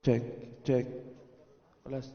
Check, check. خلاص.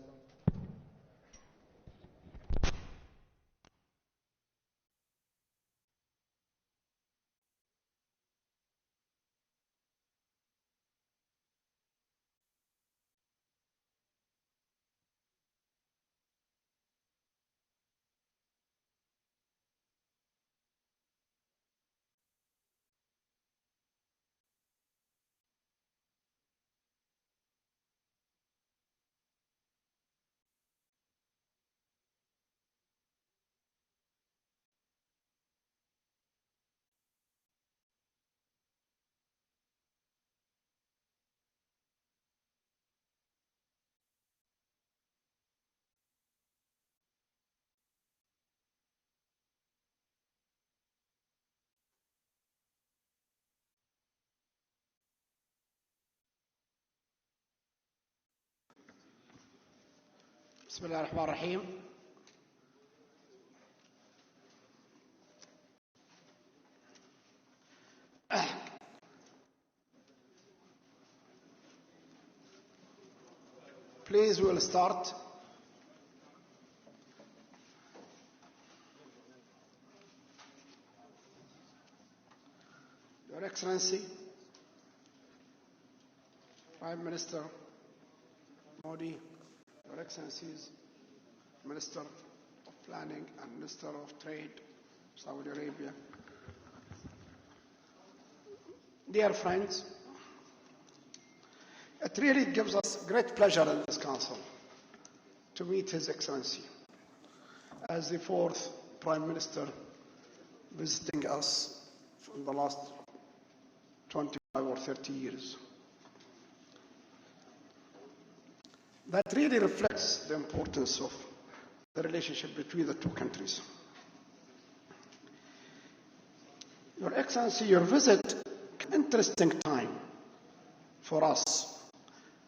بسم الله الرحمن الرحيم. Please, we'll start. Your Excellency, Prime Minister Modi, Your Excellencies, Minister of Planning and Minister of Trade, Saudi Arabia. Dear friends, it really gives us great pleasure in this Council to meet His Excellency as the fourth Prime Minister visiting us in the last 25 or 30 years. That really reflects the importance of the relationship between the two countries. Your Excellency, your visit is an interesting time for us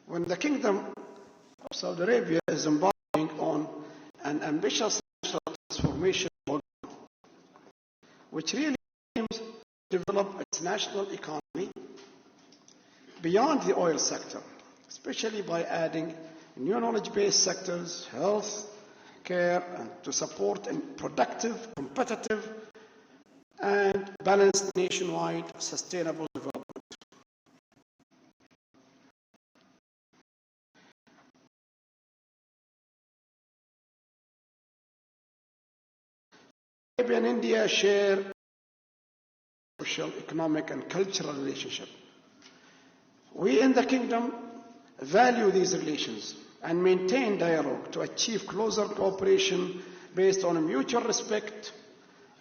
when the Kingdom of Saudi Arabia is embarking on an ambitious transformation program, which really aims to develop its national economy beyond the oil sector, especially by adding new knowledge-based sectors, health, care, and to support a productive, competitive, and balanced nationwide sustainable development. Arabia and India share social, economic, and cultural relationship. We in the Kingdom value these relations and maintain dialogue to achieve closer cooperation based on mutual respect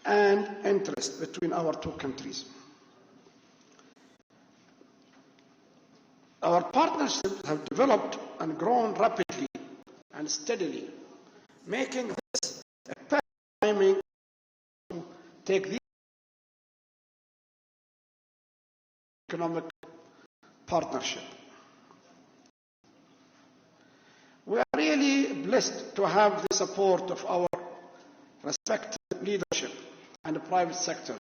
and interest between our two countries. Our partnerships have developed and grown rapidly and steadily, making this a perfect timing to take the economic partnership. We are really blessed to have the support of our respected leadership and the private sectors.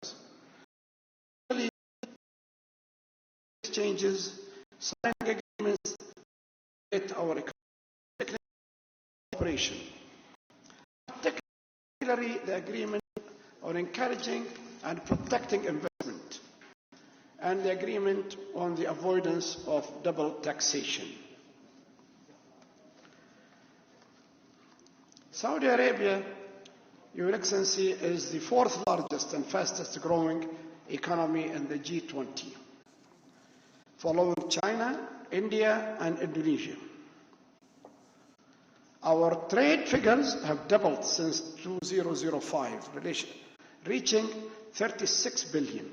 Exchanges, signing agreements, with our economic cooperation, particularly the agreement on encouraging and protecting investment, and the agreement on the avoidance of double taxation. Saudi Arabia, Your Excellency, is the fourth largest and fastest growing economy in the G20, following China, India, and Indonesia. Our trade figures have doubled since 2005, reaching 36 billion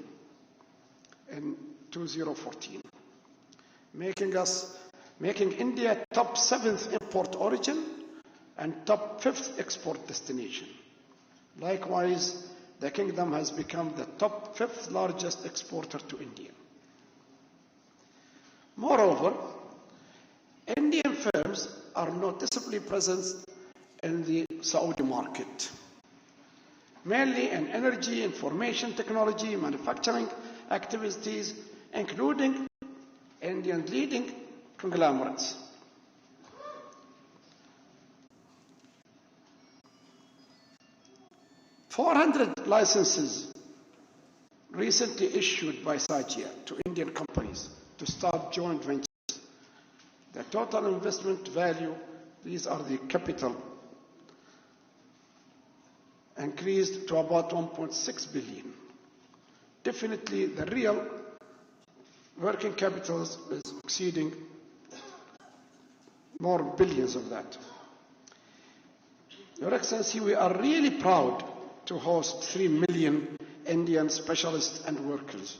in 2014, making India top 7th import origin and top 5th export destination. Likewise, the Kingdom has become the top 5th largest exporter to India. Moreover, Indian firms are noticeably present in the Saudi market, mainly in energy, information technology, manufacturing activities, including Indian leading conglomerates 400 licenses recently issued by SAGIA to Indian companies to start joint ventures. The total investment value, these are the capital, increased to about 1.6 billion. Definitely the real working capital is exceeding more billions of that. Your Excellency, we are really proud to host 3 million Indian specialists and workers.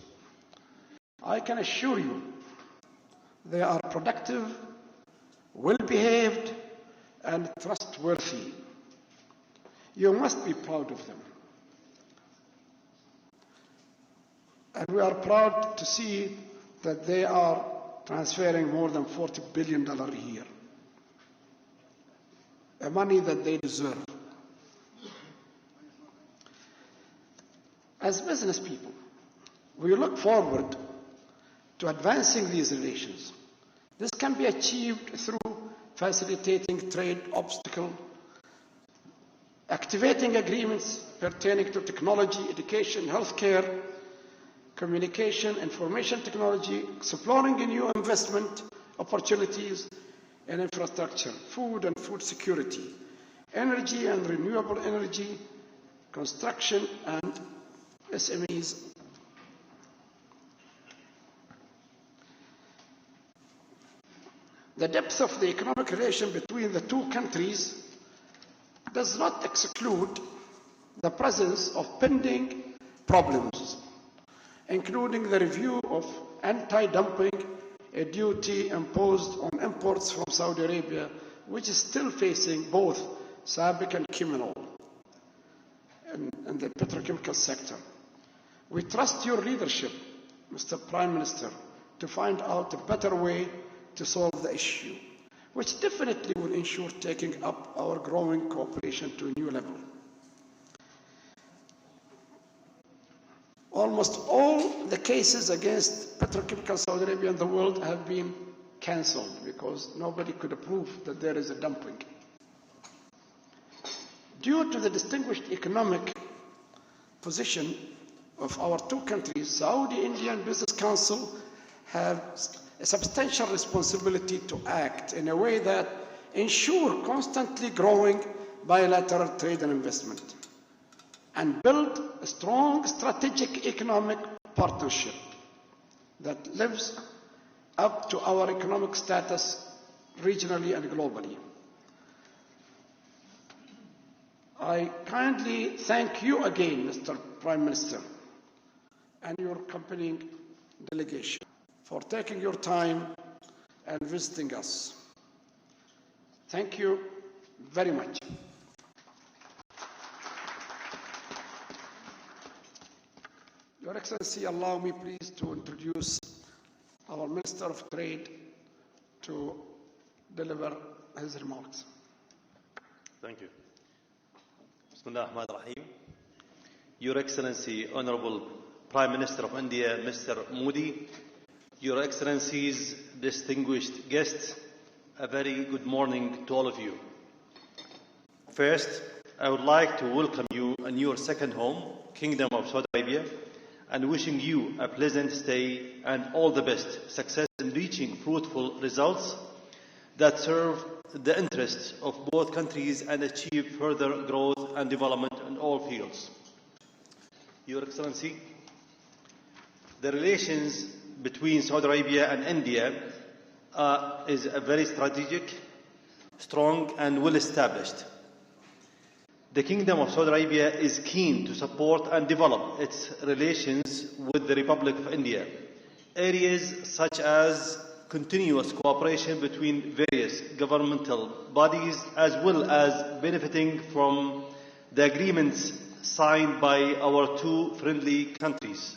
I can assure you they are productive, well-behaved, and trustworthy. You must be proud of them. And we are proud to see that they are transferring more than $40 billion a year, the money that they deserve. As business people, we look forward to advancing these relations. This can be achieved through facilitating trade obstacles, activating agreements pertaining to technology, education, healthcare, communication, information technology, exploring new investment opportunities in infrastructure, food and food security, energy and renewable energy, construction, and SMEs. The depth of the economic relation between the two countries does not exclude the presence of pending problems, including the review of anti-dumping, a duty imposed on imports from Saudi Arabia, which is still facing both SABIC and Kiminol in the petrochemical sector. We trust your leadership, Mr. Prime Minister, to find out a better way to solve the issue, which definitely will ensure taking up our growing cooperation to a new level. Almost all the cases against petrochemical Saudi Arabia in the world have been cancelled because nobody could prove that there is a dumping. Due to the distinguished economic position of our two countries, Saudi-Indian Business Council have a substantial responsibility to act in a way that ensure constantly growing bilateral trade and investment and build a strong strategic economic partnership that lives up to our economic status regionally and globally. I kindly thank you again, Mr. Prime Minister, and your accompanying delegation for taking your time and visiting us. Thank you very much. Your Excellency, allow me please to introduce our Minister of Trade to deliver his remarks. Thank you. Bismillah ar-Rahman ar-Rahim. Your Excellency, Honorable Prime Minister of India, Mr. Modi, Your Excellencies, distinguished guests, a very good morning to all of you. First, I would like to welcome you in your second home, Kingdom of Saudi Arabia, and wishing you a pleasant stay and all the best success in reaching fruitful results that serve the interests of both countries and achieve further growth and development in all fields. Your Excellency, the relations between Saudi Arabia and India is a very strategic, strong and well established. The Kingdom of Saudi Arabia is keen to support and develop its relations with the Republic of India. Areas such as continuous cooperation between various governmental bodies, as well as benefiting from the agreements signed by our two friendly countries.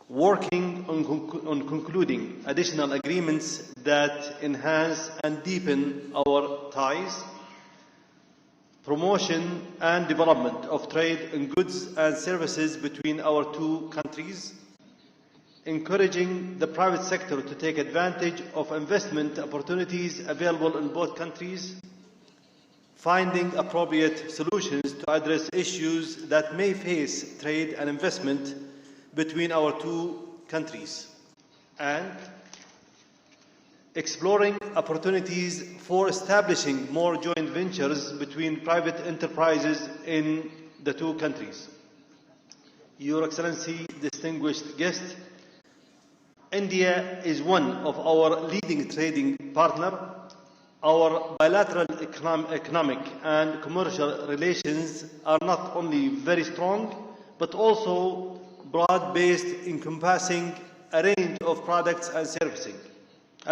Working on concluding additional agreements that enhance and deepen our ties. Promotion and development of trade in goods and services between our two countries. Encouraging the private sector to take advantage of investment opportunities available in both countries. finding appropriate solutions to address issues that may face trade and investment between our two countries, and exploring opportunities for establishing more joint ventures between private enterprises in the two countries. Your Excellency, distinguished guest, India is one of our leading trading partners. Our bilateral economic and commercial relations are not only very strong, but also broad-based, encompassing a range of products and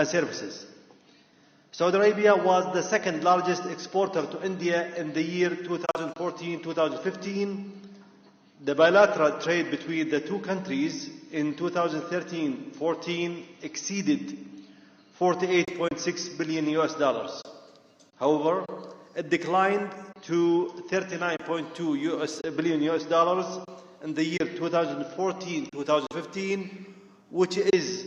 services. Saudi Arabia was the second largest exporter to India in the year 2014-2015. The bilateral trade between the two countries in 2013-14 exceeded $48.6 billion. However, it declined to $39.2 billion in the year 2014-2015, which is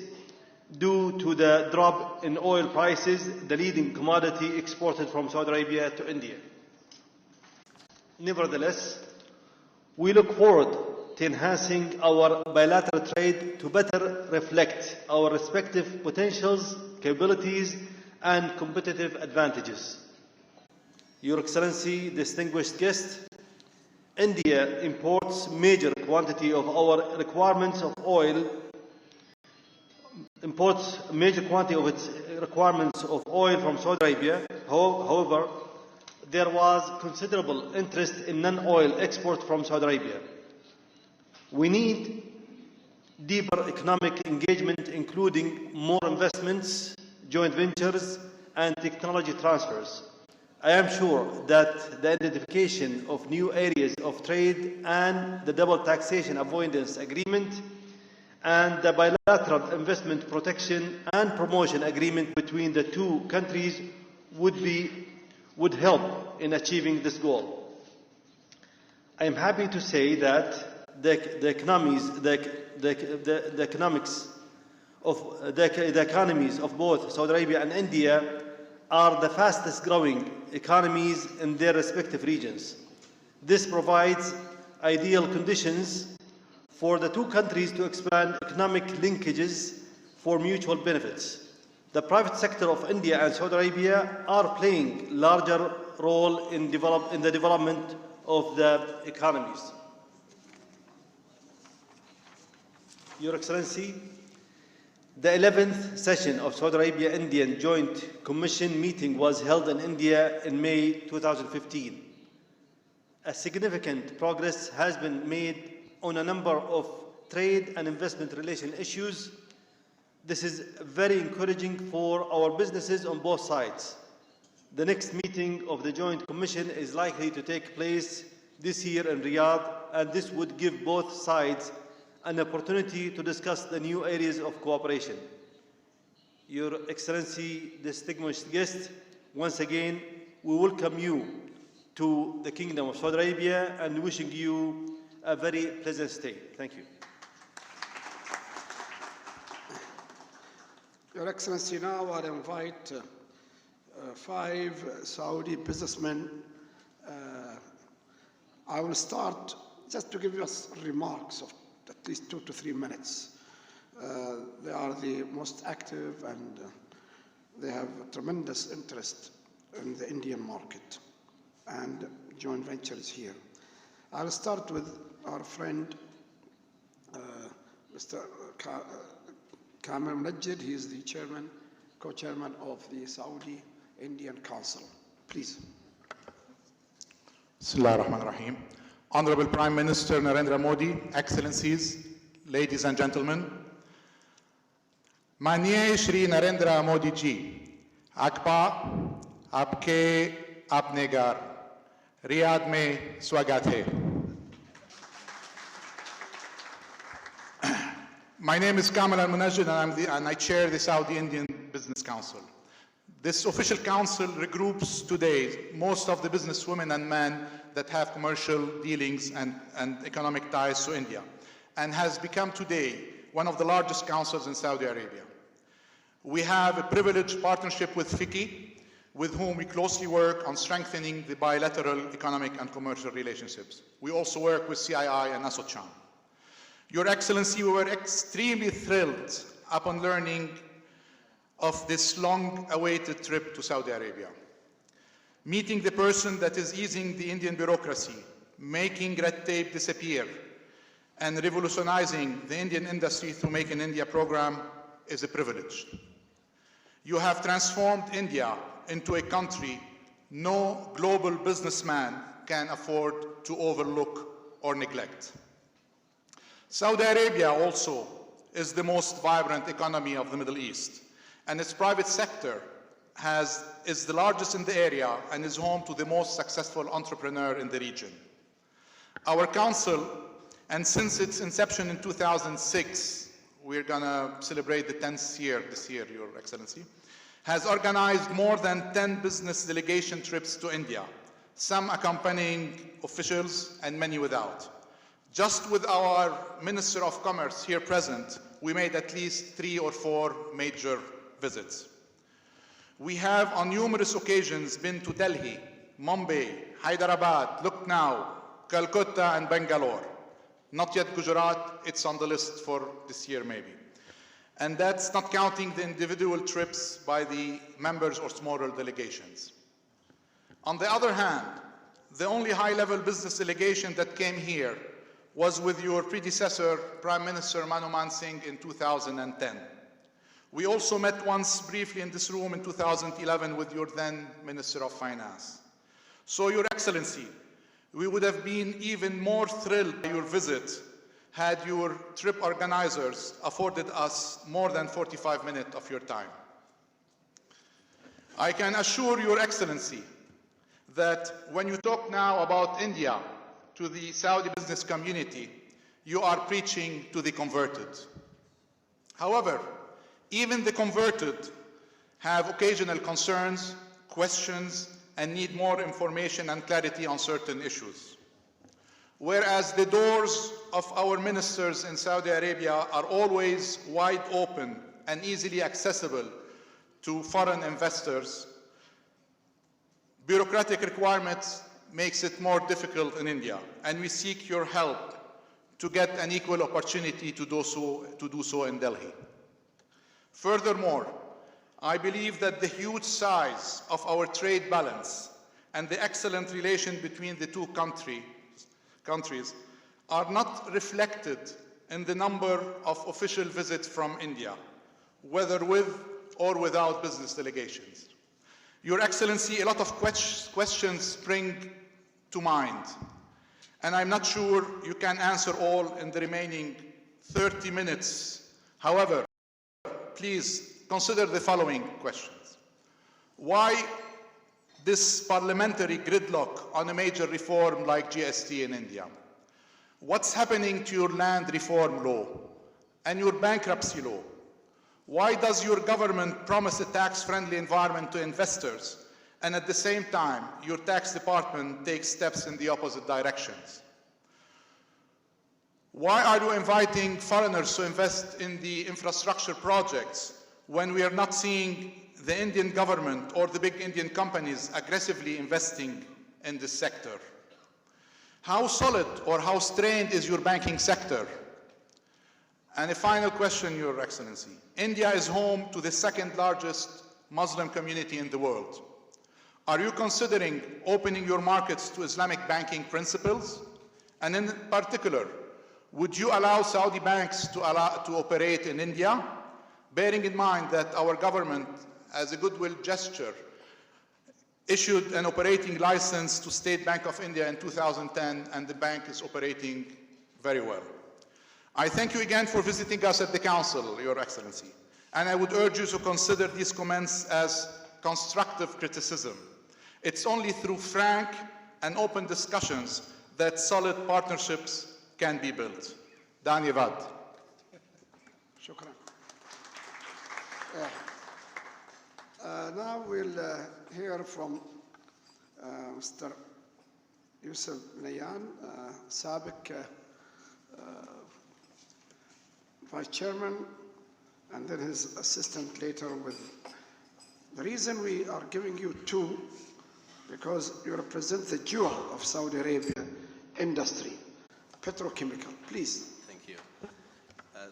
due to the drop in oil prices, the leading commodity exported from Saudi Arabia to India. Nevertheless, we look forward to enhancing our bilateral trade to better reflect our respective potentials, capabilities, and competitive advantages. Your Excellency, distinguished guest, India imports major quantity of our requirements of oil, imports major quantity of its requirements of oil from Saudi Arabia. However, there was considerable interest in non-oil export from Saudi Arabia. We need deeper economic engagement, including more investments, joint ventures, and technology transfers. I am sure that the identification of new areas of trade and the double taxation avoidance agreement and the bilateral investment protection and promotion agreement between the two countries would help in achieving this goal. I am happy to say that the economies of both Saudi Arabia and India are the fastest growing economies in their respective regions. This provides ideal conditions for the two countries to expand economic linkages for mutual benefits. The private sector of India and Saudi Arabia are playing a larger role in the development of the economies. Your Excellency, the 11th session of Saudi Arabia-Indian Joint Commission meeting was held in India in May 2015. A significant progress has been made on a number of trade and investment relation issues. This is very encouraging for our businesses on both sides. The next meeting of the Joint Commission is likely to take place this year in Riyadh, and this would give both sides an opportunity to discuss the new areas of cooperation. Your Excellency, distinguished guest, once again, we welcome you to the Kingdom of Saudi Arabia and wishing you a very pleasant stay. Thank you. Your Excellency, now I'll invite 5 Saudi businessmen. I will start just to give you remarks of at least 2 to 3 minutes. They are the most active and they have a tremendous interest in the Indian market and joint ventures here. I'll start with our friend, Mr. Kamil Munajjid. He is the chairman, co-chairman of the Saudi Indian Council. Please. Bismillah ar-Rahman ar-Rahim. Honorable Prime Minister Narendra Modi, Excellencies, ladies and gentlemen, माननीय श्री नरेंद्र मोदी जी, आपका आपके अपने घर Riyadh में स्वागत है. My name is Kamil Munajjid and I chair the Saudi Indian Business Council. This official council regroups today most of the businesswomen and men that have commercial dealings and economic ties to India, and has become today one of the largest councils in Saudi Arabia. We have a privileged partnership with FICCI, with whom we closely work on strengthening the bilateral economic and commercial relationships. We also work with CII and ASOCHAM. Your Excellency, we were extremely thrilled upon learning of this long-awaited trip to Saudi Arabia. Meeting the person that is easing the Indian bureaucracy, making red tape disappear, and revolutionizing the Indian industry through Make in India program is a privilege. You have transformed India into a country no global businessman can afford to overlook or neglect. Saudi Arabia also is the most vibrant economy of the Middle East, and its private sector is the largest in the area and is home to the most successful entrepreneur in the region. Our council, and since its inception in 2006, we're going to celebrate the 10th year this year, Your Excellency, has organized more than 10 business delegation trips to India, some accompanying officials and many without. Just with our Minister of Commerce here present, we made at least 3 or 4 major visits. We have on numerous occasions been to Delhi, Mumbai, Hyderabad, Lucknow, Calcutta, and Bangalore. Not yet Gujarat, it's on the list for this year maybe. And that's not counting the individual trips by the members or smaller delegations. On the other hand, the only high-level business delegation that came here was with your predecessor, Prime Minister Manmohan Singh, in 2010. We also met once briefly in this room in 2011 with your then Minister of Finance. So, Your Excellency, we would have been even more thrilled by your visit had your trip organizers afforded us more than 45 minutes of your time. I can assure Your Excellency that when you talk now about India to the Saudi business community, you are preaching to the converted. However, even the converted have occasional concerns, questions, and need more information and clarity on certain issues. Whereas the doors of our ministers in Saudi Arabia are always wide open and easily accessible to foreign investors, bureaucratic requirements makes it more difficult in India, and we seek your help to get an equal opportunity to do so in Delhi. Furthermore, I believe that the huge size of our trade balance and the excellent relation between the two countries are not reflected in the number of official visits from India, whether with or without business delegations. Your Excellency, a lot of questions spring to mind, and I'm not sure you can answer all in the remaining 30 minutes. However, please consider the following questions. Why this parliamentary gridlock on a major reform like GST in India? What's happening to your land reform law and your bankruptcy law? Why does your government promise a tax-friendly environment to investors and at the same time your tax department takes steps in the opposite directions? Why are you inviting foreigners to invest in the infrastructure projects when we are not seeing the Indian government or the big Indian companies aggressively investing in this sector? How solid or how strained is your banking sector? And a final question, Your Excellency. India is home to the second largest Muslim community in the world. Are you considering opening your markets to Islamic banking principles? And in particular, would you allow Saudi banks to operate in India, bearing in mind that our government, as a goodwill gesture, issued an operating license to State Bank of India in 2010, and the bank is operating very well. I thank you again for visiting us at the Council, Your Excellency, and I would urge you to consider these comments as constructive criticism. It's only through frank and open discussions that solid partnerships can be built. Dhanyavad. Shukran. Now we'll hear from Mr. Yusuf Nayan, Sabiq Vice Chairman, and then his assistant later with The reason we are giving you 2, because you represent the jewel of Saudi Arabia industry, petrochemical. Please. Thank you.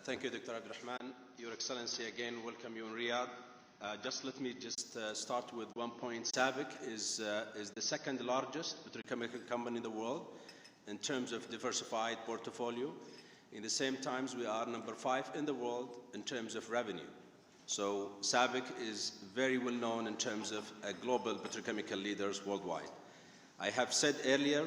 Thank you, Dr. Abdurrahman. Your Excellency, again, welcome you in Riyadh. Just let me start with one point. SABIC is the second largest petrochemical company in the world in terms of diversified portfolio. In the same times, we are number 5 in the world in terms of revenue. So SABIC is very well known in terms of global petrochemical leaders worldwide. I have said earlier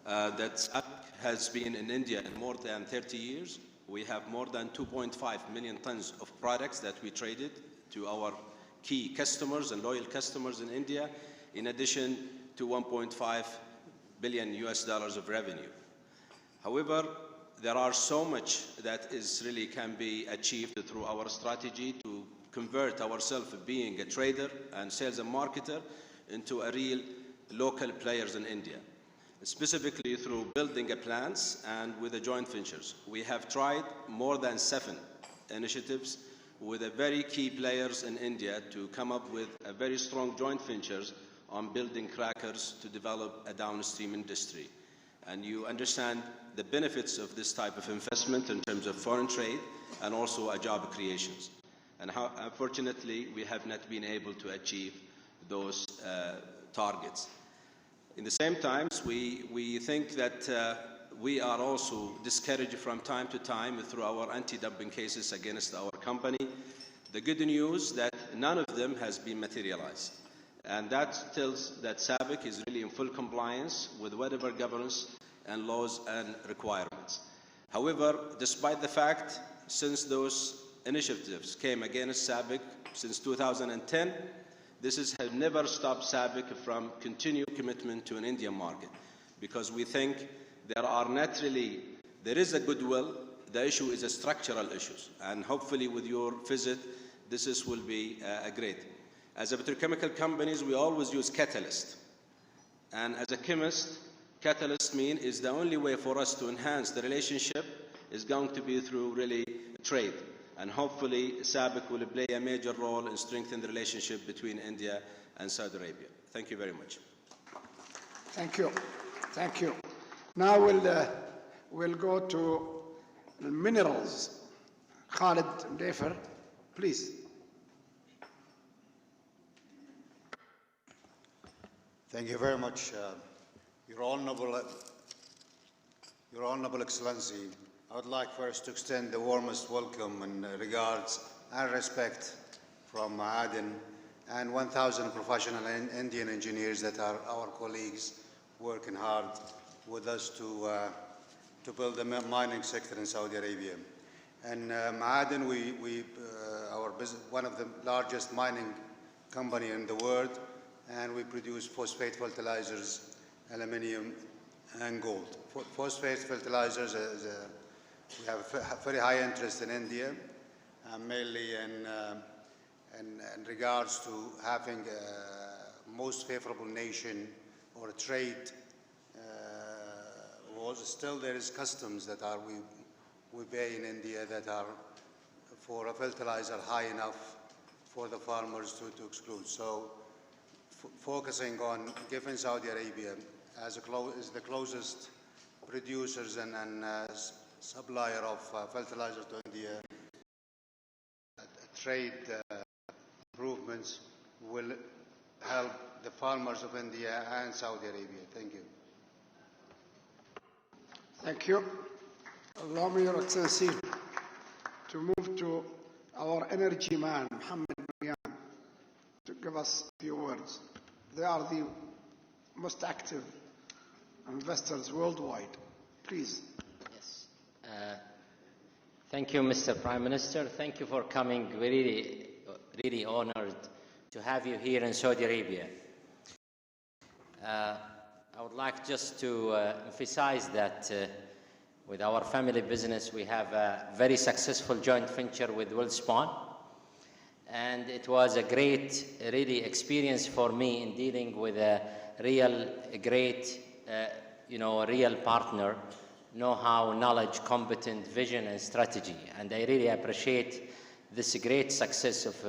that SABIC has been in India in more than 30 years. We have more than 2.5 million tons of products that we traded to our key customers and loyal customers in India, in addition to $1.5 billion of revenue. However, there are so much that is really can be achieved through our strategy to convert ourselves being a trader and sales and marketer into a real local players in India, specifically through building a plants and with the joint ventures. We have tried more than 7 initiatives with the very key players in India to come up with a very strong joint ventures on building crackers to develop a downstream industry. And you understand the benefits of this type of investment in terms of foreign trade and also job creations. And how, unfortunately, we have not been able to achieve those targets. In the same times, we think that we are also discouraged from time to time through our anti-dumping cases against our company. The good news that none of them has been materialized. And that tells that SABIC is really in full compliance with whatever governance and laws and requirements. However, despite the fact, since those initiatives came against SABIC since 2010, this has never stopped SABIC from continued commitment to an Indian market, because we think there is a goodwill. The issue is a structural issues, and hopefully with your visit, this will be great. As a petrochemical companies, we always use catalyst, and as a chemist, catalyst is the only way for us to enhance the relationship is going to be through really trade. And hopefully, SABIC will play a major role in strengthening the relationship between India and Saudi Arabia. Thank you very much. Thank you. Thank you. Now we'll go to minerals. Khalid Mdefer, please. Thank you very much, Your Honourable Excellency. I would like first to extend the warmest welcome and regards and respect from Aden and 1,000 professional Indian engineers that are our colleagues working hard with us to build the mining sector in Saudi Arabia. And Aden, one of the largest mining company in the world, and we produce phosphate fertilizers, aluminium, and gold. Phosphate fertilizers we have a very high interest in India, mainly in regards to having a most favorable nation or trade. Still there is customs that we pay in India that are for a fertilizer high enough for the farmers to exclude. So focusing on giving Saudi Arabia as the closest producers and supplier of fertilizer to India, trade improvements will help the farmers of India and Saudi Arabia. Thank you. Thank you. Allow me, Your Excellency, to move to our energy man, Mohammed Marian, to give us a few words. They are the most active investors worldwide. Please. Yes. Thank you, Mr. Prime Minister. Thank you for coming. Really, really honored to have you here in Saudi Arabia. I would like just to emphasize that with our family business, we have a very successful joint venture with Welspun. And it was a great, really, experience for me in dealing with a great real partner, know-how, knowledge, competent, vision, and strategy. And I really appreciate this great success of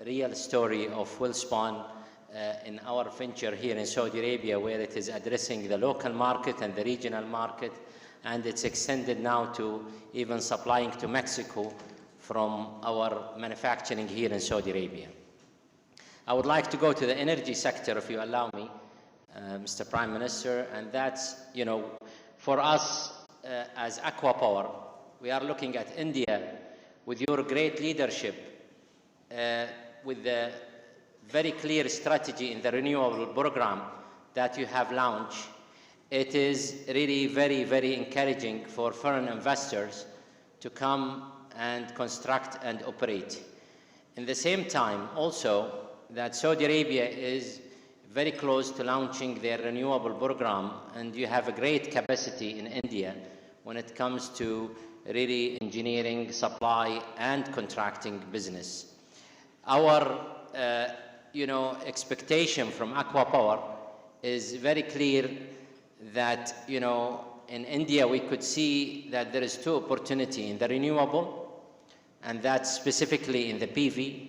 real story of WellSpawn in our venture here in Saudi Arabia, where it is addressing the local market and the regional market, and it's extended now to even supplying to Mexico from our manufacturing here in Saudi Arabia. I would like to go to the energy sector, if you allow me, Mr. Prime Minister, and that's, for us as Aqua Power, we are looking at India with your great leadership, with the very clear strategy in the renewable program that you have launched. It is really very, very encouraging for foreign investors to come and construct and operate. In the same time, also, that Saudi Arabia is very close to launching their renewable program, and you have a great capacity in India when it comes to really engineering, supply, and contracting business. Our expectation from Aqua Power is very clear that, in India we could see that there is two opportunities in the renewable, and that's specifically in the PV,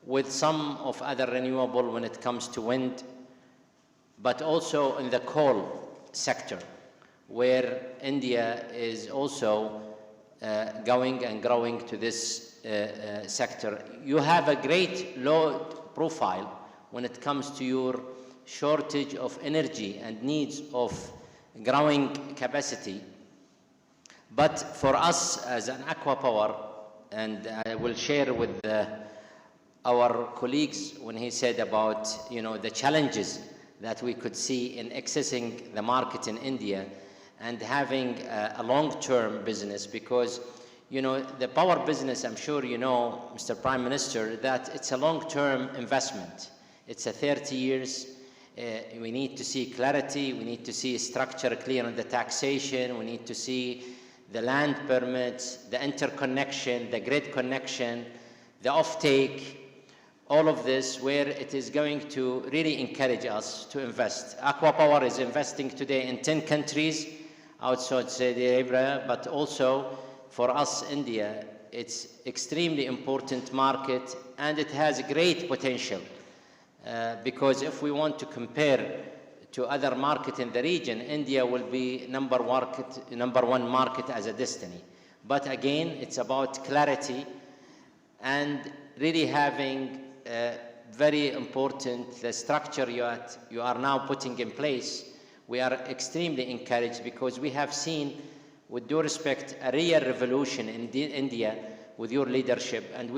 with some of other renewable when it comes to wind, but also in the coal sector, where India is also going and growing to this sector. You have a great load profile when it comes to your shortage of energy and needs of growing capacity. But for us as an Aqua Power, and I will share with our colleagues when he said about the challenges that we could see in accessing the market in India and having a long-term business, because the power business, I'm sure you know, Mr. Prime Minister, that it's a long-term investment. It's a 30 years. We need to see clarity. We need to see structure clear on the taxation. We need to see the land permits, the interconnection, the grid connection, the offtake, all of this, where it is going to really encourage us to invest. Aqua Power is investing today in 10 countries outside Saudi Arabia, but also for us, India, it's extremely important market, and it has great potential. Because if we want to compare to other markets in the region, India will be number one market as a destiny. But again, it's about clarity and really having very important the structure you are now putting in place. We are extremely encouraged because we have seen, with due respect, a real revolution in India with your leadership, and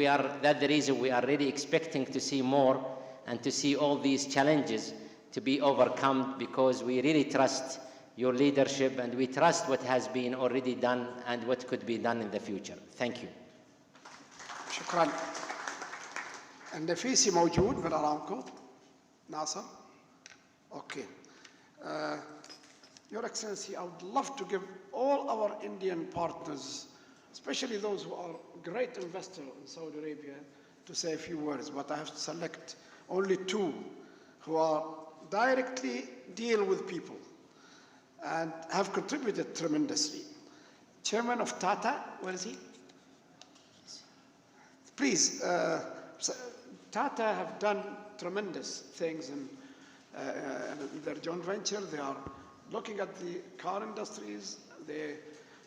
that's the reason we are really expecting to see more and to see all these challenges to be overcome, because we really trust your leadership and we trust what has been already done and what could be done in the future. Thank you. شكرا. النفيسي موجود من أرامكو؟ ناصر؟ Okay. Your Excellency, I would love to give all our Indian partners, especially those who are great investors in Saudi Arabia, to say a few words, but I have to select only two who are directly deal with people and have contributed tremendously. Chairman of Tata, where is he? Please, Tata have done tremendous things in their joint venture. They are looking at the car industries. They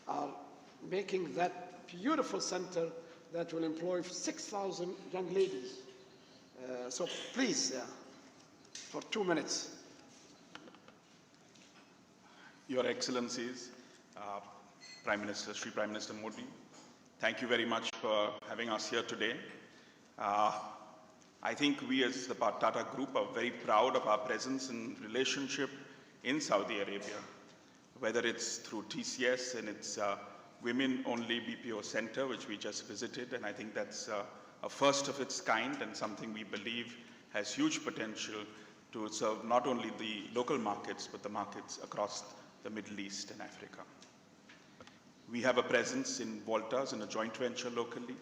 are making that beautiful center that will employ 6,000 young ladies. So please, for 2 minutes. Your Excellencies, Prime Minister, Shri Prime Minister Modi, thank you very much for having us here today. I think we as the Tata Group are very proud of our presence and relationship in Saudi Arabia, whether it's through TCS and its women-only BPO center, which we just visited, and I think that's a first of its kind and something we believe has huge potential to serve not only the local markets, but the markets across the Middle East and Africa. We have a presence in Voltas in a joint venture locally,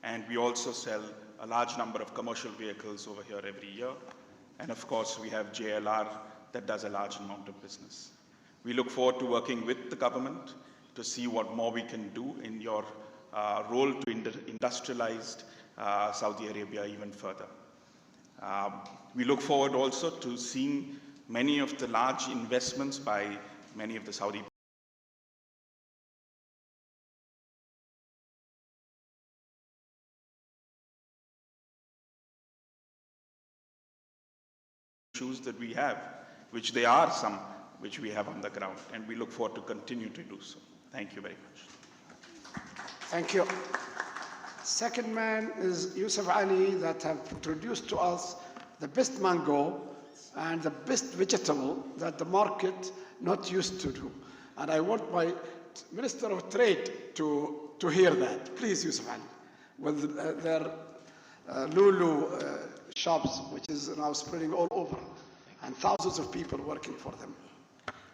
and we also sell a large number of commercial vehicles over here every year. And of course, we have JLR that does a large amount of business. We look forward to working with the government to see what more we can do in your role to industrialize Saudi Arabia even further. We look forward also to seeing many of the large investments by many of the Saudi issues that we have, which there are some which we have on the ground, and we look forward to continue to do so. Thank you very much. Thank you. Second man is Yusuf Ali, that have introduced to us the best mango and the best vegetable that the market not used to do. And I want my Minister of Trade to hear that. Please, Yusuf Ali, with their Lulu shops, which is now spreading all over, and thousands of people working for them.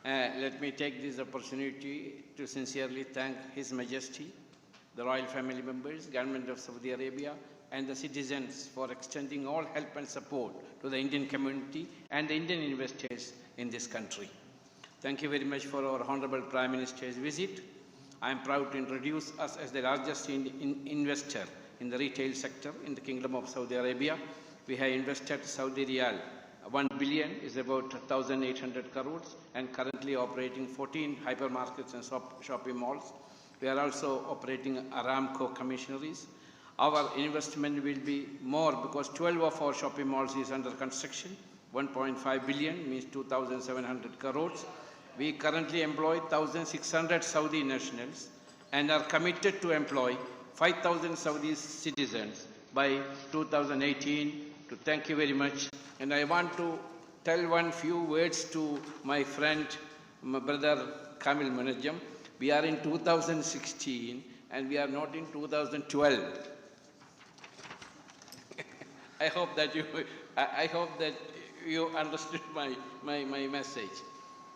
Let me take this opportunity to sincerely thank His Majesty, the royal family members, government of Saudi Arabia, and the citizens for extending all help and support to the Indian community and the Indian investors in this country. Thank you very much for our Honorable Prime Minister's visit. I am proud to introduce us as the largest investor in the retail sector in the Kingdom of Saudi Arabia. We have invested Saudi Riyal 1 billion, is about 1,800 crores, and currently operating 14 hypermarkets and shopping malls. We are also operating Aramco commissionaries. Our investment will be more because 12 of our shopping malls is under construction. 1.5 billion means 2,700 crores. We currently employ 1,600 Saudi nationals and are committed to employ 5,000 Saudi citizens by 2018. To thank you very much. And I want to tell one few words to my friend, my brother Kamil Munajjam. We are in 2016 and we are not in 2012. I hope that you understood my message.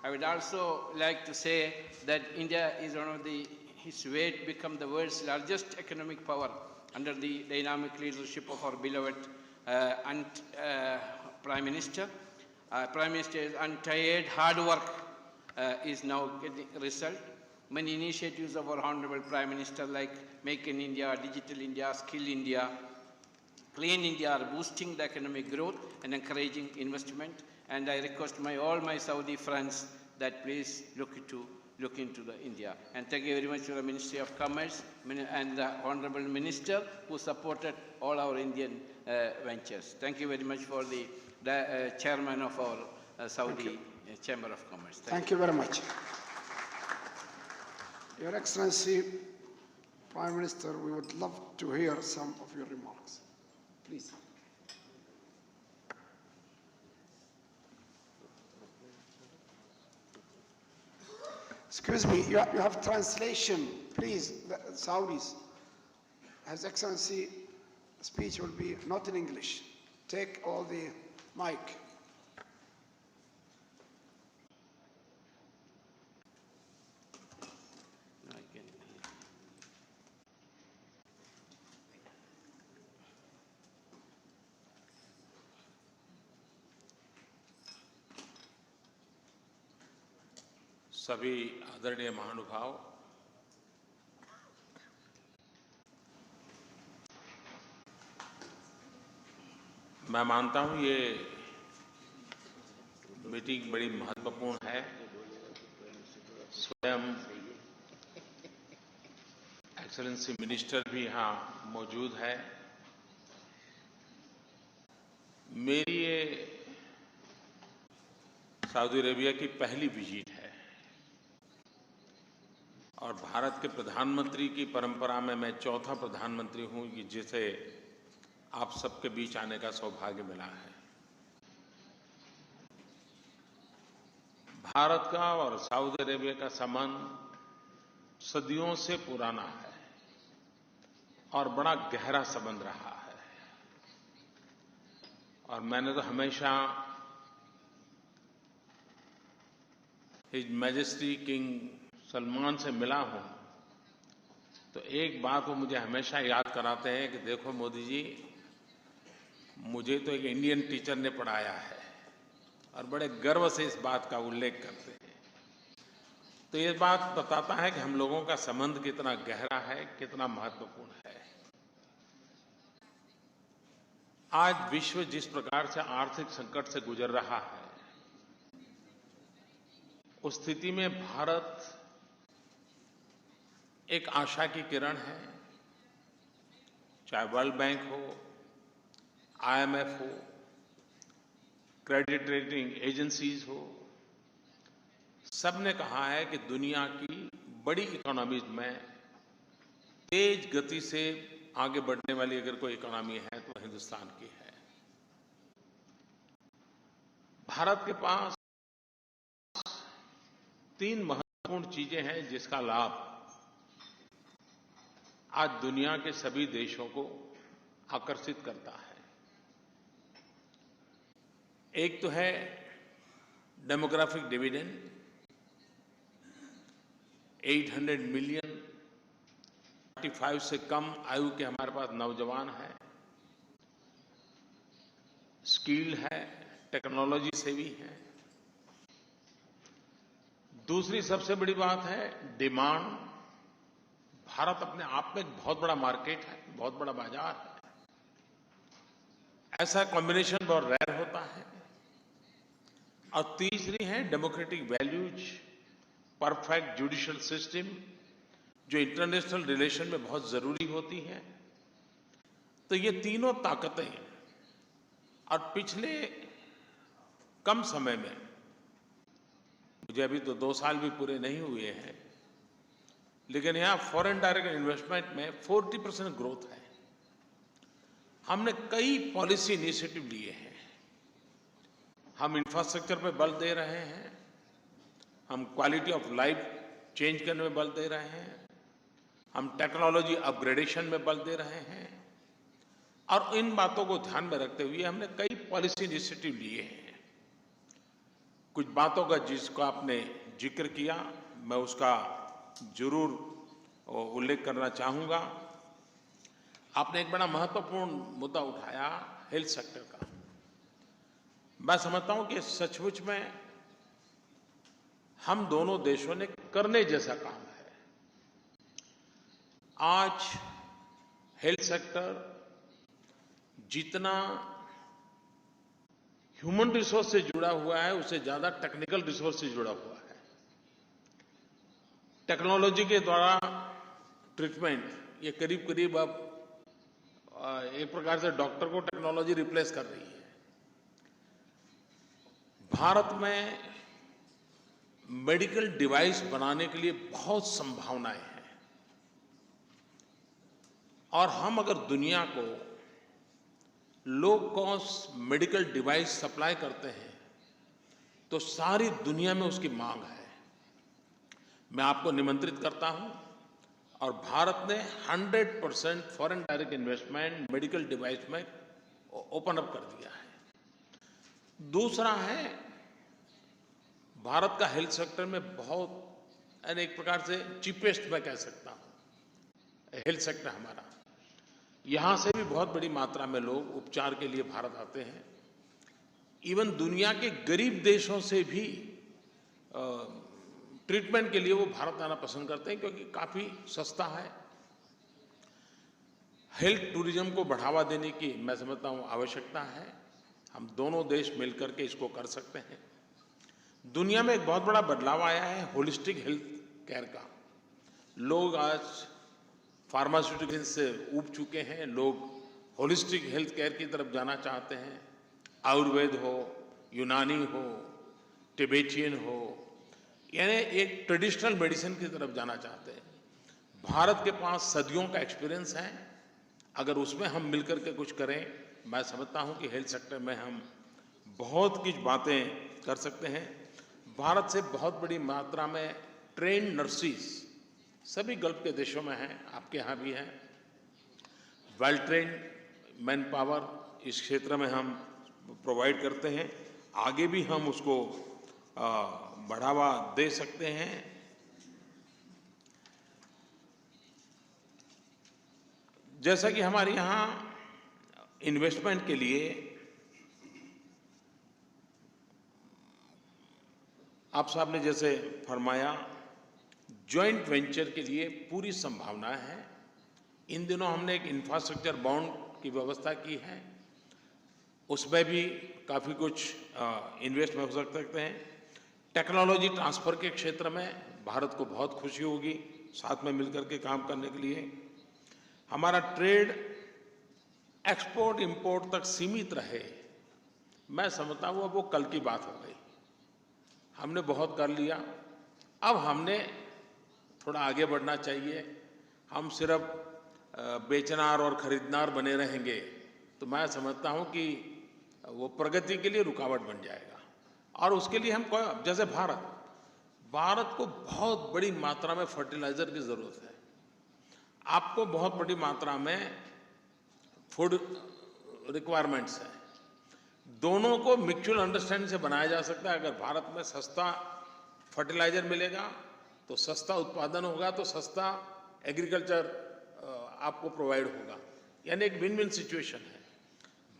I would also like to say that India is one of its way to become the world's largest economic power under the dynamic leadership of our beloved Prime Minister. Prime Minister's untired hard work is now getting result. Many initiatives of our Honorable Prime Minister like Make in India, Digital India, Skill India, Clean India are boosting the economic growth and encouraging investment. And I request all my Saudi friends that please look into the India. And thank you very much to the Ministry of Commerce and the Honorable Minister who supported all our Indian ventures. Thank you very much for the chairman of our Saudi Chamber of Commerce. Thank you very much. Your Excellency, Prime Minister, we would love to hear some of your remarks. Please. Excuse me, you have translation, please, the Saudis. His Excellency, speech will be not in English. Take all the mic. सभी आदरणीय महानुभाव, मैं मानता हूं ये meeting बड़ी महत्वपूर्ण है। स्वयं एक्सेलेंसी मिनिस्टर भी यहां मौजूद है। मेरी ये सऊदी अरेबिया की पहली विजिट है और भारत के प्रधानमंत्री की परंपरा में मैं चौथा प्रधानमंत्री हूं कि जिसे आप सबके बीच आने का सौभाग्य मिला है। भारत का और सऊदी अरेबिया का संबंध सदियों से पुराना है और बड़ा गहरा संबंध रहा है। और मैंने तो हमेशा हिज मैजेस्टी किंग सलमान से मिला हूं तो एक बात वो मुझे हमेशा याद कराते हैं कि देखो मोदी जी, मुझे तो एक इंडियन टीचर ने पढ़ाया है, और बड़े गर्व से इस बात का उल्लेख करते हैं। तो ये बात बताता है कि हम लोगों का संबंध कितना गहरा है, कितना महत्वपूर्ण है। आज विश्व जिस प्रकार से आर्थिक संकट से गुजर रहा है, उस स्थिति में भारत एक आशा की किरण है। चाहे वर्ल्ड बैंक हो, IMF हो, क्रेडिट रेटिंग एजेंसीज हो, सबने कहा है कि दुनिया की बड़ी इकोनॉमीज में तेज गति से आगे बढ़ने वाली अगर कोई इकोनॉमी है तो हिंदुस्तान की है। भारत के पास 3 महत्वपूर्ण चीजें हैं जिसका लाभ आज दुनिया के सभी देशों को आकर्षित करता है। एक तो है डेमोग्राफिक डिविडेंड, 800 मिलियन 45 से कम आयु के हमारे पास नौजवान हैं, स्किल्ड है, टेक्नोलॉजी से भी है। दूसरी सबसे बड़ी बात है डिमांड। भारत अपने आप में एक बहुत बड़ा मार्केट है, बहुत बड़ा बाजार है। ऐसा कॉम्बिनेशन बहुत रेयर होता है। और तीसरी है democratic values, perfect judicial system, जो इंटरनेशनल रिलेशन में बहुत जरूरी होती है। तो ये तीनों ताकतें, और पिछले कम समय में, मुझे अभी तो 2 साल भी पूरे नहीं हुए हैं, लेकिन यहां फॉरेन डायरेक्ट इन्वेस्टमेंट में 40% ग्रोथ है। हमने कई पॉलिसी इनिशिएटिव लिए हैं। हम इंफ्रास्ट्रक्चर पे बल दे रहे हैं, हम क्वालिटी ऑफ लाइफ चेंज करने में बल दे रहे हैं, हम टेक्नोलॉजी अपग्रेडेशन में बल दे रहे हैं। और इन बातों को ध्यान में रखते हुए हमने कई पॉलिसी इनिशिएटिव लिए हैं। कुछ बातों का जिसका आपने जिक्र किया, मैं उसका जरूर उल्लेख करना चाहूंगा। आपने एक बड़ा महत्वपूर्ण मुद्दा उठाया, हेल्थ सेक्टर का। मैं समझता हूं कि सचमुच में हम दोनों देशों ने करने जैसा काम है। आज हेल्थ सेक्टर जितना ह्यूमन रिसोर्स से जुड़ा हुआ है, उससे ज्यादा टेक्निकल रिसोर्स से जुड़ा हुआ है। टेक्नोलॉजी के द्वारा ट्रीटमेंट, ये करीब करीब अब एक प्रकार से डॉक्टर को टेक्नोलॉजी रिप्लेस कर रही है। भारत में मेडिकल डिवाइस बनाने के लिए बहुत संभावनाएं हैं। और हम अगर दुनिया को low cost medical device supply करते हैं तो सारी दुनिया में उसकी मांग है। मैं आपको निमंत्रित करता हूं, और भारत ने 100% foreign direct investment medical device में ओपन अप कर दिया है। दूसरा है, भारत का हेल्थ सेक्टर में बहुत, एक प्रकार से चीपेस्ट मैं कह सकता हूं हेल्थ सेक्टर हमारा। यहां से भी बहुत बड़ी मात्रा में लोग उपचार के लिए भारत आते हैं। इवन दुनिया के गरीब देशों से भी ट्रीटमेंट के लिए वो भारत आना पसंद करते हैं, क्योंकि काफी सस्ता है। हेल्थ टूरिज्म को बढ़ावा देने की मैं समझता हूं आवश्यकता है। हम दोनों देश मिलकर के इसको कर सकते हैं। दुनिया में एक बहुत बड़ा बदलाव आया है होलिस्टिक हेल्थ केयर का। लोग आज फार्मास्यूटिकल्स से ऊब चुके हैं, लोग होलिस्टिक हेल्थ केयर की तरफ जाना चाहते हैं। आयुर्वेद हो, यूनानी हो, टिबेटियन हो, यानी एक ट्रेडिशनल मेडिसिन की तरफ जाना चाहते हैं। भारत के पास सदियों का एक्सपीरियंस है। अगर उसमें हम मिलकर के कुछ करें, मैं समझता हूं कि हेल्थ सेक्टर में हम बहुत कुछ बातें कर सकते हैं। भारत से बहुत बड़ी मात्रा में ट्रेन्ड नर्सिस सभी गल्फ के देशों में हैं, आपके यहाँ भी हैं। वेल ट्रेन्ड मैन पावर इस क्षेत्र में हम प्रोवाइड करते हैं। आगे भी हम उसको बढ़ावा दे सकते हैं। जैसा कि हमारे यहाँ इन्वेस्टमेंट के लिए आप साहब ने जैसे फरमाया, जॉइंट वेंचर के लिए पूरी संभावना है। इन दिनों हमने एक इंफ्रास्ट्रक्चर बॉन्ड की व्यवस्था की है। उसमें भी काफ़ी कुछ इन्वेस्ट हो सकते हैं। टेक्नोलॉजी ट्रांसफ़र के क्षेत्र में भारत को बहुत खुशी होगी साथ में मिलकर के काम करने के लिए। हमारा ट्रेड एक्सपोर्ट इंपोर्ट तक सीमित रहे, मैं समझता हूँ अब वो कल की बात हो गई। हमने बहुत कर लिया, अब हमने थोड़ा आगे बढ़ना चाहिए। हम सिर्फ बेचनार और खरीदनार बने रहेंगे तो मैं समझता हूँ कि वो प्रगति के लिए रुकावट बन जाएगा। और उसके लिए हम जैसे भारत को बहुत बड़ी मात्रा में फर्टिलाइजर की ज़रूरत है, आपको बहुत बड़ी मात्रा में फूड रिक्वायरमेंट्स है। दोनों को म्यूचुअल अंडरस्टैंडिंग से बनाया जा सकता है। अगर भारत में सस्ता फर्टिलाइजर मिलेगा तो सस्ता उत्पादन होगा, तो सस्ता एग्रीकल्चर आपको प्रोवाइड होगा, यानी एक विन विन सिचुएशन है।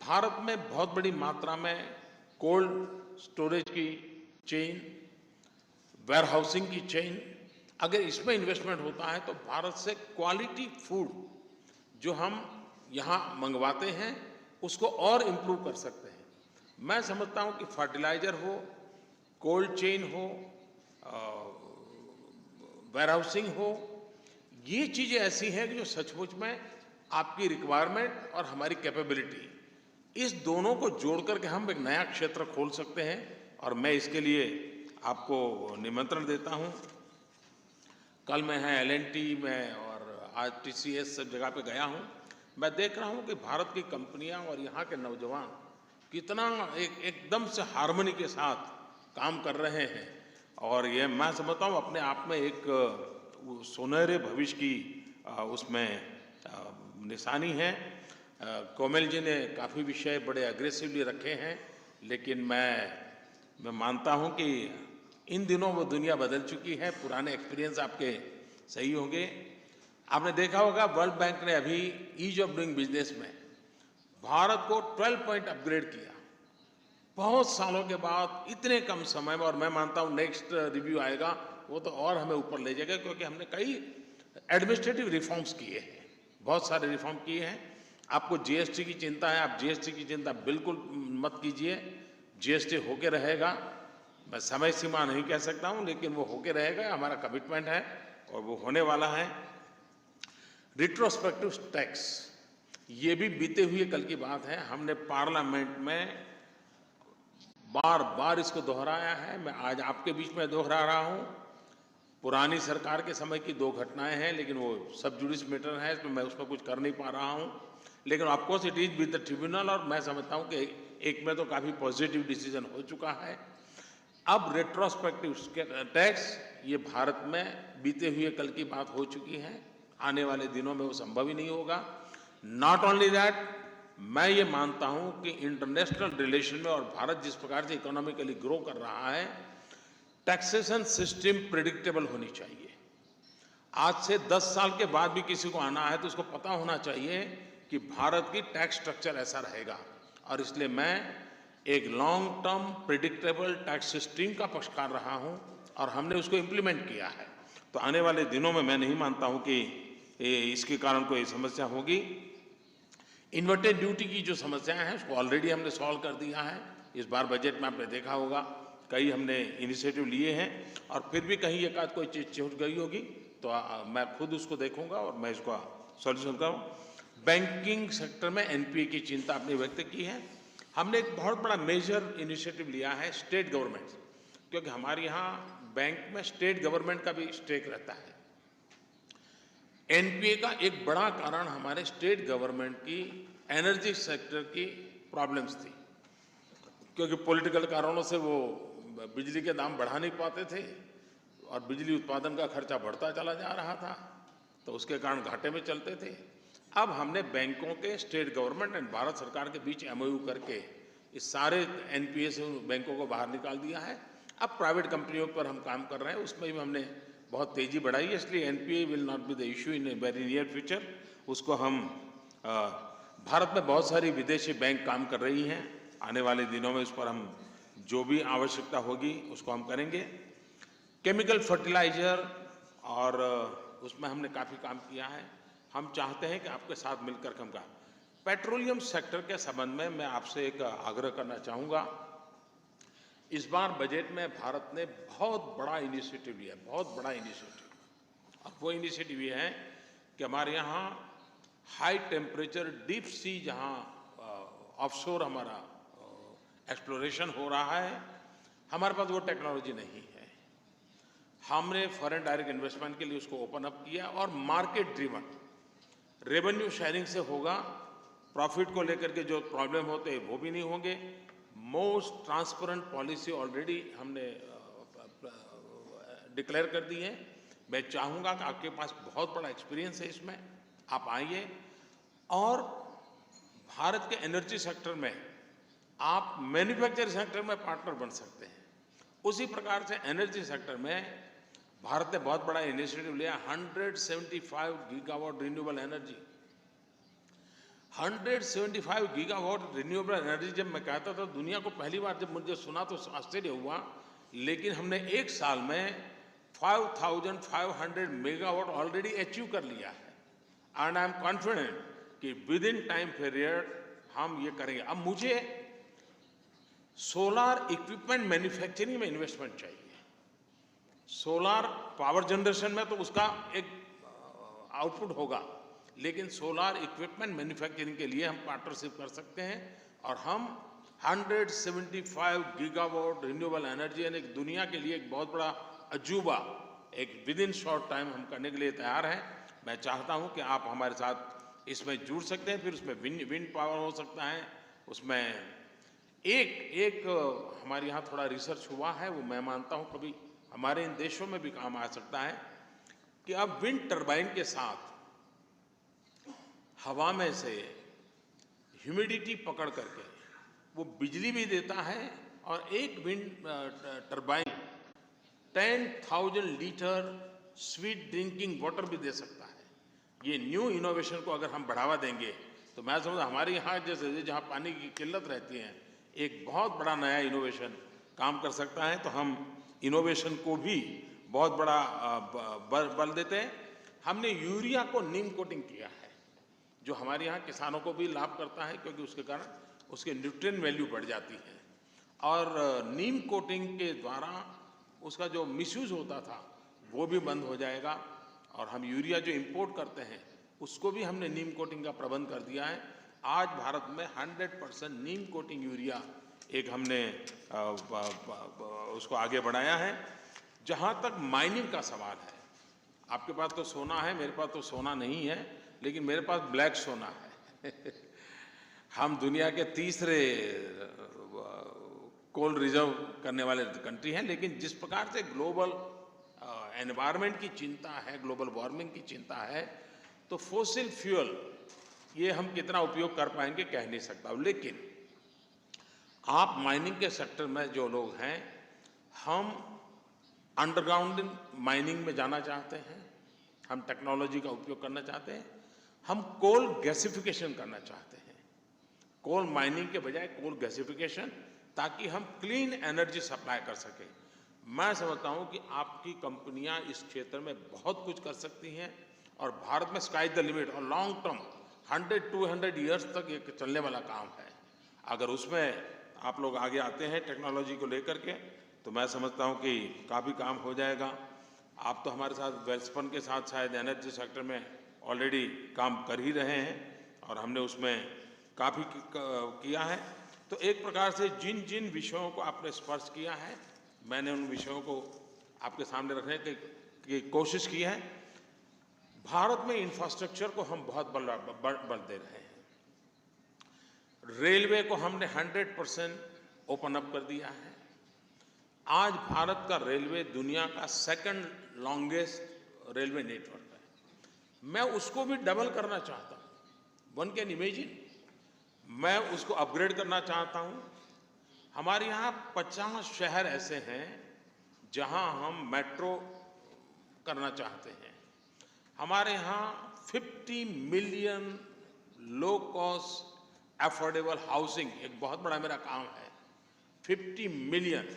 भारत में बहुत बड़ी मात्रा में कोल्ड स्टोरेज की चेन, वेयर हाउसिंग की चेन, अगर इसमें इन्वेस्टमेंट होता है तो भारत से क्वालिटी फूड जो हम यहाँ मंगवाते हैं उसको और इम्प्रूव कर सकते हैं। मैं समझता हूँ कि फर्टिलाइजर हो, कोल्ड चेन हो, वेयर हाउसिंग हो, ये चीज़ें ऐसी हैं कि जो सचमुच में आपकी रिक्वायरमेंट और हमारी कैपेबिलिटी, इस दोनों को जोड़ करके हम एक नया क्षेत्र खोल सकते हैं। और मैं इसके लिए आपको निमंत्रण देता हूं। कल मैं L&T में और आज TCS सब जगह पे गया हूं। मैं देख रहा हूं कि भारत की कंपनियां और यहाँ के नौजवान कितना एकदम से हार्मनी के साथ काम कर रहे हैं। और ये मैं समझता हूँ अपने आप में एक सुनहरे भविष्य की उसमें निशानी है। कोमल जी ने काफ़ी विषय बड़े अग्रेसिवली रखे हैं, लेकिन मैं मानता हूं कि इन दिनों वो दुनिया बदल चुकी है। पुराने एक्सपीरियंस आपके सही होंगे। आपने देखा होगा वर्ल्ड बैंक ने अभी ईज ऑफ डूइंग बिजनेस में भारत को 12 पॉइंट अपग्रेड किया, बहुत सालों के बाद इतने कम समय में। और मैं मानता हूं नेक्स्ट रिव्यू आएगा वो तो और हमें ऊपर ले जाएगा, क्योंकि हमने कई एडमिनिस्ट्रेटिव रिफॉर्म्स किए हैं, बहुत सारे रिफॉर्म किए हैं। आपको जीएसटी की चिंता है, आप जीएसटी की चिंता बिल्कुल मत कीजिए। जीएसटी होके रहेगा, मैं समय सीमा नहीं कह सकता हूं, लेकिन वो होके रहेगा, हमारा कमिटमेंट है और वो होने वाला है। रिट्रोस्पेक्टिव टैक्स, ये भी बीते हुए कल की बात है। हमने पार्लियामेंट में बार बार इसको दोहराया है। मैं आज आपके बीच में दोहरा रहा हूं। पुरानी सरकार के समय की 2 घटनाएं हैं, लेकिन वो सब जुडिस मैटर है, इसमें मैं उसमें कुछ कर नहीं पा रहा हूं। लेकिन of course it is with the tribunal, और मैं समझता हूं कि एक में तो काफ़ी पॉजिटिव डिसीजन हो चुका है। अब रेट्रोस्पेक्टिव टैक्स, ये भारत में बीते हुए कल की बात हो चुकी है। आने वाले दिनों में वो संभव ही नहीं होगा। नॉट ओनली दैट, मैं ये मानता हूं कि इंटरनेशनल रिलेशन में और भारत जिस प्रकार से इकोनॉमिकली ग्रो कर रहा है, टैक्सेशन सिस्टम प्रेडिक्टेबल होनी चाहिए। आज से 10 साल के बाद भी किसी को आना है तो उसको पता होना चाहिए कि भारत की टैक्स स्ट्रक्चर ऐसा रहेगा। और इसलिए मैं एक long term predictable tax system का पक्षकार रहा हूं और हमने उसको इम्प्लीमेंट किया है। तो आने वाले दिनों में मैं नहीं मानता हूं कि इसके कारण कोई समस्या होगी। इन्वर्टेड ड्यूटी की जो समस्याएं हैं उसको ऑलरेडी हमने सॉल्व कर दिया है। इस बार बजट में आपने देखा होगा कई हमने इनिशिएटिव लिए हैं, और फिर भी कहीं एक आध कोई चीज़ छूट गई होगी तो मैं खुद उसको देखूंगा और मैं इसका सॉल्यूशन करूँ। बैंकिंग सेक्टर में एनपीए की चिंता आपने व्यक्त की है। हमने एक बहुत बड़ा मेजर इनिशिएटिव लिया है स्टेट गवर्नमेंट, क्योंकि हमारे यहाँ बैंक में स्टेट गवर्नमेंट का भी स्टेक रहता है। एनपीए का एक बड़ा कारण हमारे स्टेट गवर्नमेंट की एनर्जी सेक्टर की प्रॉब्लम्स थी, क्योंकि पॉलिटिकल कारणों से वो बिजली के दाम बढ़ा नहीं पाते थे और बिजली उत्पादन का खर्चा बढ़ता चला जा रहा था, तो उसके कारण घाटे में चलते थे। अब हमने बैंकों के, स्टेट गवर्नमेंट एंड भारत सरकार के बीच एमओयू करके इस सारे एनपीए से बैंकों को बाहर निकाल दिया है। अब प्राइवेट कंपनियों पर हम काम कर रहे हैं, उसमें भी हमने बहुत तेज़ी बढ़ाई है। इसलिए NPA will not be the issue in a very near future. उसको हम भारत में बहुत सारी विदेशी बैंक काम कर रही हैं, आने वाले दिनों में उस पर हम जो भी आवश्यकता होगी उसको हम करेंगे। केमिकल फर्टिलाइजर और उसमें हमने काफ़ी काम किया है। हम चाहते हैं कि आपके साथ मिलकर हम काम। पेट्रोलियम सेक्टर के संबंध में मैं आपसे एक आग्रह करना चाहूँगा। इस बार बजट में भारत ने बहुत बड़ा इनिशिएटिव लिया, बहुत बड़ा इनिशिएटिव। और वो इनिशिएटिव ये है कि हमारे यहाँ हाई टेम्परेचर डीप सी जहाँ ऑफशोर हमारा एक्सप्लोरेशन हो रहा है, हमारे पास वो टेक्नोलॉजी नहीं है। हमने फॉरेन डायरेक्ट इन्वेस्टमेंट के लिए उसको ओपन अप किया और मार्केट ड्रिवन रेवेन्यू शेयरिंग से होगा। प्रॉफिट को लेकर के जो प्रॉब्लम होते हैं वो भी नहीं होंगे। मोस्ट ट्रांसपेरेंट पॉलिसी ऑलरेडी हमने डिक्लेयर कर दी है। मैं चाहूँगा कि आपके पास बहुत बड़ा एक्सपीरियंस है इसमें, आप आइए और भारत के एनर्जी सेक्टर में आप मैन्युफैक्चरिंग सेक्टर में पार्टनर बन सकते हैं। उसी प्रकार से एनर्जी सेक्टर में भारत ने बहुत बड़ा इनिशिएटिव लिया। 175 gigawatt renewable energy, 175 gigawatt renewable energy. जब मैं कहता था दुनिया को पहली बार जब मुझे सुना तो आश्चर्य हुआ, लेकिन हमने एक साल में 5500 मेगावाट ऑलरेडी अचीव कर लिया है। एंड आई एम कॉन्फिडेंट कि विद इन टाइम पीरियड हम ये करेंगे। अब मुझे सोलार इक्विपमेंट मैन्युफैक्चरिंग में इन्वेस्टमेंट चाहिए। सोलार पावर जनरेशन में तो उसका एक आउटपुट होगा, लेकिन सोलार इक्विपमेंट मैन्युफैक्चरिंग के लिए हम पार्टनरशिप कर सकते हैं। और हम 175 गीगावाट रिन्यूएबल एनर्जी यानी दुनिया के लिए एक बहुत बड़ा अजूबा एक विद इन शॉर्ट टाइम हम करने के लिए तैयार हैं। मैं चाहता हूं कि आप हमारे साथ इसमें जुड़ सकते हैं। फिर उसमें विंड पावर हो सकता है, उसमें एक हमारे यहाँ थोड़ा रिसर्च हुआ है, वो मैं मानता हूँ कभी हमारे इन देशों में भी काम आ सकता है कि अब विंड टरबाइन के साथ हवा में से ह्यूमिडिटी पकड़ करके वो बिजली भी देता है और एक wind turbine 10,000 litre sweet drinking water भी दे सकता है। ये न्यू इनोवेशन को अगर हम बढ़ावा देंगे तो मैं समझता हमारे यहाँ जैसे जहाँ पानी की किल्लत रहती है, एक बहुत बड़ा नया इनोवेशन काम कर सकता है। तो हम इनोवेशन को भी बहुत बड़ा बल देते हैं। हमने यूरिया को नीम कोटिंग किया है, जो हमारे यहाँ किसानों को भी लाभ करता है, क्योंकि उसके कारण उसके न्यूट्रिएंट वैल्यू बढ़ जाती है। और नीम कोटिंग के द्वारा उसका जो मिसयूज होता था वो भी बंद हो जाएगा। और हम यूरिया जो इंपोर्ट करते हैं उसको भी हमने नीम कोटिंग का प्रबंध कर दिया है। आज भारत में 100% नीम कोटिंग यूरिया एक हमने उसको आगे बढ़ाया है। जहाँ तक माइनिंग का सवाल है, आपके पास तो सोना है, मेरे पास तो सोना नहीं है, लेकिन मेरे पास ब्लैक सोना है। हम दुनिया के तीसरे कोल रिजर्व करने वाले कंट्री हैं, लेकिन जिस प्रकार से ग्लोबल एनवायरनमेंट की चिंता है, ग्लोबल वार्मिंग की चिंता है, तो फोसिल फ्यूल ये हम कितना उपयोग कर पाएंगे कह नहीं सकता। लेकिन आप माइनिंग के सेक्टर में जो लोग हैं, हम अंडरग्राउंड माइनिंग में जाना चाहते हैं, हम टेक्नोलॉजी का उपयोग करना चाहते हैं, हम कोल गैसिफिकेशन करना चाहते हैं, कोल माइनिंग के बजाय कोल गैसिफिकेशन, ताकि हम क्लीन एनर्जी सप्लाई कर सकें। मैं समझता हूं कि आपकी कंपनियां इस क्षेत्र में बहुत कुछ कर सकती हैं और भारत में स्काई द लिमिट और लॉन्ग टर्म 100-200 ईयर्स तक ये चलने वाला काम है। अगर उसमें आप लोग आगे आते हैं टेक्नोलॉजी को लेकर के, तो मैं समझता हूं कि काफ़ी काम हो जाएगा। आप तो हमारे साथ वेल्सपन के साथ शायद एनर्जी सेक्टर में ऑलरेडी काम कर ही रहे हैं और हमने उसमें काफ़ी किया है। तो एक प्रकार से जिन जिन विषयों को आपने स्पर्श किया है, मैंने उन विषयों को आपके सामने रखने की कोशिश की है। भारत में इंफ्रास्ट्रक्चर को हम बहुत बल दे रहे हैं। रेलवे को हमने 100% ओपन अप कर दिया है। आज भारत का रेलवे दुनिया का सेकंड लॉन्गेस्ट रेलवे नेटवर्क है। मैं उसको भी डबल करना चाहता हूँ। वन कैन इमेजिन, मैं उसको अपग्रेड करना चाहता हूँ। हमारे यहाँ 50 शहर ऐसे हैं जहाँ हम मेट्रो करना चाहते हैं। हमारे यहाँ 50 million low cost affordable housing एक बहुत बड़ा मेरा काम है। 50 मिलियन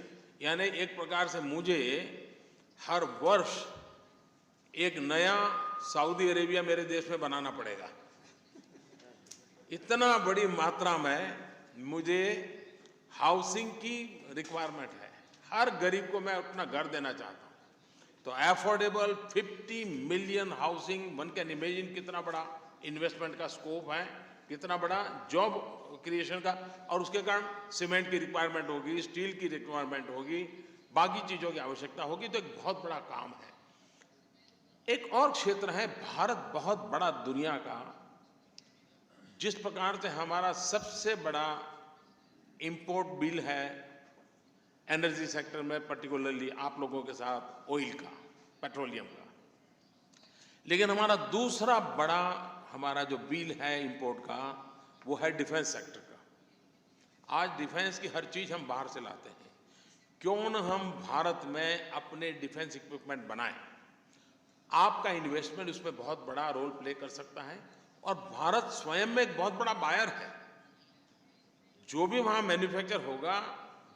यानी एक प्रकार से मुझे हर वर्ष एक नया सऊदी अरेबिया मेरे देश में बनाना पड़ेगा। इतना बड़ी मात्रा में मुझे हाउसिंग की रिक्वायरमेंट है। हर गरीब को मैं अपना घर देना चाहता हूं। तो affordable 50 million housing, one can imagine कितना बड़ा इन्वेस्टमेंट का स्कोप है, कितना बड़ा जॉब क्रिएशन का। और उसके कारण सीमेंट की रिक्वायरमेंट होगी, स्टील की रिक्वायरमेंट होगी, बाकी चीजों की आवश्यकता होगी। तो एक बहुत बड़ा काम है। एक और क्षेत्र है, भारत बहुत बड़ा दुनिया का, जिस प्रकार से हमारा सबसे बड़ा इंपोर्ट बिल है एनर्जी सेक्टर में, पर्टिकुलरली आप लोगों के साथ ऑयल का, पेट्रोलियम का। लेकिन हमारा दूसरा बड़ा हमारा जो बिल है इंपोर्ट का, वो है डिफेंस सेक्टर का। आज डिफेंस की हर चीज हम बाहर से लाते हैं। क्यों न हम भारत में अपने डिफेंस इक्विपमेंट बनाएं। आपका इन्वेस्टमेंट उसमें बहुत बड़ा रोल प्ले कर सकता है। और भारत स्वयं में एक बहुत बड़ा बायर है। जो भी वहां मैन्युफैक्चर होगा,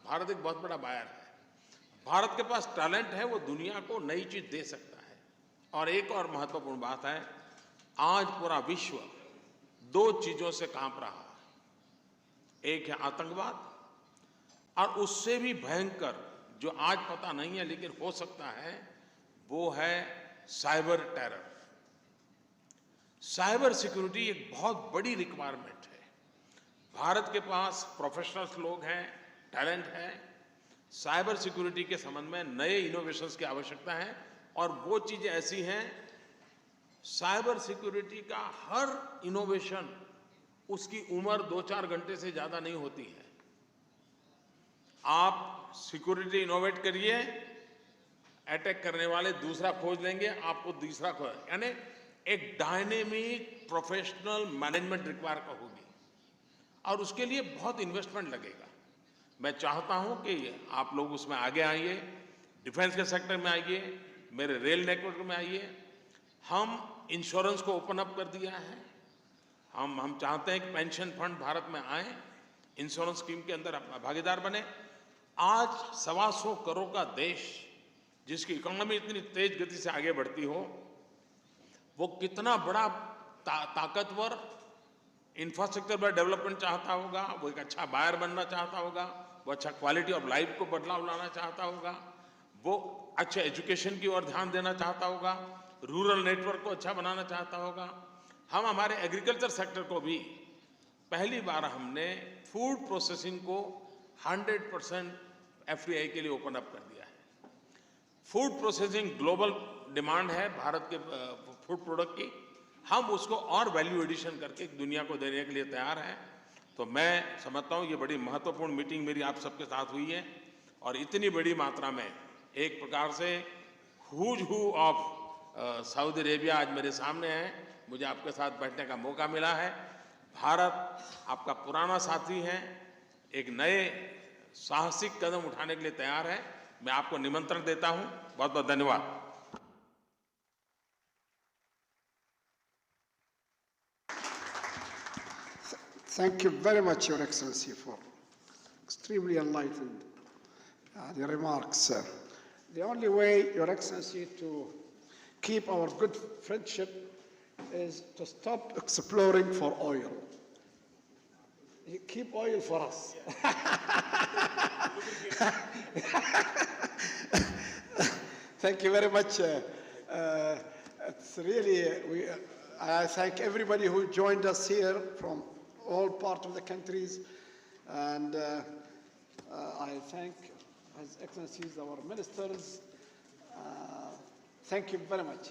भारत एक बहुत बड़ा बायर है। भारत के पास टैलेंट है, वो दुनिया को नई चीज दे सकता है। और एक और महत्वपूर्ण बात है, आज पूरा विश्व दो चीजों से कांप रहा है। एक है आतंकवाद, और उससे भी भयंकर जो आज पता नहीं है लेकिन हो सकता है, वो है साइबर टेरर। साइबर सिक्योरिटी एक बहुत बड़ी रिक्वायरमेंट है। भारत के पास प्रोफेशनल्स लोग हैं, टैलेंट है। साइबर सिक्योरिटी के संबंध में नए इनोवेशंस की आवश्यकता है। और वो चीजें ऐसी हैं, साइबर सिक्योरिटी का हर इनोवेशन, उसकी उम्र 2-4 घंटे से ज्यादा नहीं होती है। आप सिक्योरिटी इनोवेट करिए, अटैक करने वाले दूसरा खोज लेंगे, आपको तीसरा खोज, यानी एक डायनेमिक प्रोफेशनल मैनेजमेंट रिक्वायर होगी। और उसके लिए बहुत इन्वेस्टमेंट लगेगा। मैं चाहता हूं कि आप लोग उसमें आगे आइए, डिफेंस के सेक्टर में आइए, मेरे रेल नेटवर्क में आइए। हम इंश्योरेंस को ओपन अप कर दिया है। हम चाहते हैं कि पेंशन फंड भारत में आए, इंश्योरेंस स्कीम के अंदर भागीदार बने। आज 125 करोड़ का देश, जिसकी इकोनॉमी इतनी तेज गति से आगे बढ़ती हो, वो कितना बड़ा ताकतवर इंफ्रास्ट्रक्चर पर डेवलपमेंट चाहता होगा, वो एक अच्छा बायर बनना चाहता होगा, वो अच्छा क्वालिटी ऑफ लाइफ को बदलाव लाना चाहता होगा, वो अच्छे एजुकेशन की ओर ध्यान देना चाहता होगा, रूरल नेटवर्क को अच्छा बनाना चाहता होगा। हम हमारे एग्रीकल्चर सेक्टर को भी पहली बार हमने फूड प्रोसेसिंग को 100% FDI के लिए ओपन अप कर दिया है। फूड प्रोसेसिंग ग्लोबल डिमांड है भारत के फूड प्रोडक्ट की। हम उसको और वैल्यू एडिशन करके दुनिया को देने के लिए तैयार हैं। तो मैं समझता हूँ ये बड़ी महत्वपूर्ण मीटिंग मेरी आप सबके साथ हुई है। और इतनी बड़ी मात्रा में एक प्रकार से who's who of Saudi Arabia आज मेरे सामने है। मुझे आपके साथ बैठने का मौका मिला है। भारत आपका पुराना साथी है, एक नए साहसिक कदम उठाने के लिए तैयार है। मैं आपको निमंत्रण देता हूं। बहुत बहुत धन्यवाद। Thank you very much, Your Excellency, for extremely enlightened the remarks. The only way, Your Excellency, to keep our good friendship is to stop exploring for oil. You keep oil for us. Thank you very much. It's really, I thank everybody who joined us here from all parts of the countries, and I thank His Excellencies, our ministers. Thank you very much.